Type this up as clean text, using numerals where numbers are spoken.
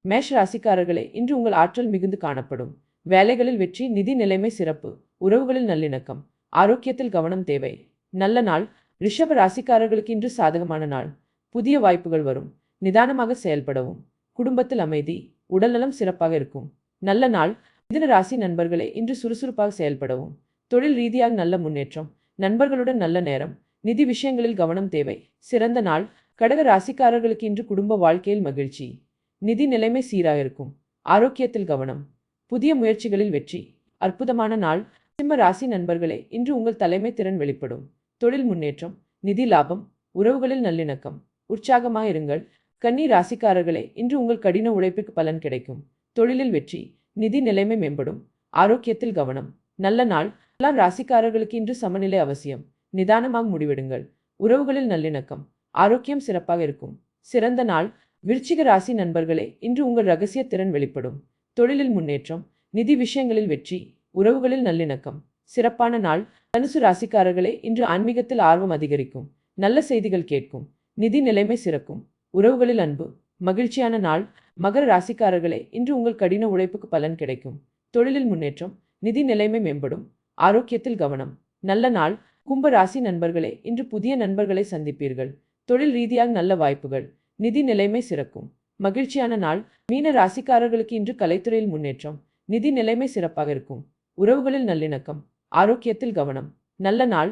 மேஷ ராசிக்காரர்களே, இன்று உங்கள் ஆற்றல் மிகுந்து காணப்படும். வேலைகளில் வெற்றி, நிதி நிலைமை சிறப்பு, உறவுகளில் நல்லிணக்கம், ஆரோக்கியத்தில் கவனம் தேவை. நல்ல நாள். ரிஷப ராசிக்காரர்களுக்கு இன்று சாதகமான நாள். புதிய வாய்ப்புகள் வரும். நிதானமாக செயல்படவும். குடும்பத்தில் அமைதி, உடல்நலம் சிறப்பாக இருக்கும். நல்ல நாள். மிதுன ராசி நண்பர்களே, இன்று சுறுசுறுப்பாக செயல்படவும். தொழில் ரீதியாக நல்ல முன்னேற்றம். நண்பர்களுடன் நல்ல நேரம். நிதி விஷயங்களில் கவனம் தேவை. சிறந்த நாள். கடக ராசிக்காரர்களுக்கு இன்று குடும்ப வாழ்க்கையில் மகிழ்ச்சி. நிதி நிலைமை சீராக இருக்கும். ஆரோக்கியத்தில் கவனம். புதிய முயற்சிகளில் வெற்றி. அற்புதமான நாள். சிம்ம ராசி நண்பர்களே, இன்று உங்கள் தலைமை திறன் வெளிப்படும். தொழில் முன்னேற்றம், நிதி லாபம், உறவுகளில் நல்லிணக்கம். உற்சாகமாக இருங்கள். கன்னி ராசிக்காரர்களே, இன்று உங்கள் கடின உழைப்புக்கு பலன் கிடைக்கும். தொழிலில் வெற்றி, நிதி நிலைமை மேம்படும். ஆரோக்கியத்தில் கவனம். நல்ல நாள். துலாம் ராசிக்காரர்களுக்கு இன்று சமநிலை அவசியம். நிதானமாக முடிவெடுங்கள். உறவுகளில் நல்லிணக்கம், ஆரோக்கியம் சிறப்பாக இருக்கும். சிறந்த நாள். விருச்சிக ராசி நண்பர்களே, இன்று உங்கள் ரகசிய திறன் வெளிப்படும். தொழிலில் முன்னேற்றம், நிதி விஷயங்களில் வெற்றி, உறவுகளில் நல்லிணக்கம். சிறப்பான நாள். தனுசு ராசிக்காரர்களே, இன்று ஆன்மீகத்தில் ஆர்வம் அதிகரிக்கும். நல்ல செய்திகள் கேட்கும். நிதி நிலைமை சிறக்கும். உறவுகளில் அன்பு. மகிழ்ச்சியான நாள். மகர ராசிக்காரர்களே, இன்று உங்கள் கடின உழைப்புக்கு பலன் கிடைக்கும். தொழிலில் முன்னேற்றம், நிதி நிலைமை மேம்படும். ஆரோக்கியத்தில் கவனம். நல்ல நாள். கும்ப ராசி நண்பர்களே, இன்று புதிய நண்பர்களை சந்திப்பீர்கள். தொழில் ரீதியாக நல்ல வாய்ப்புகள். நிதி நிலைமை சிறக்கும். மகிழ்ச்சியான நாள். மீன ராசிக்காரர்களுக்கு இன்று கலைத்துறையில் முன்னேற்றம். நிதி நிலைமை சிறப்பாக இருக்கும். உறவுகளில் நல்லிணக்கம், ஆரோக்கியத்தில் கவனம். நல்ல நாள்.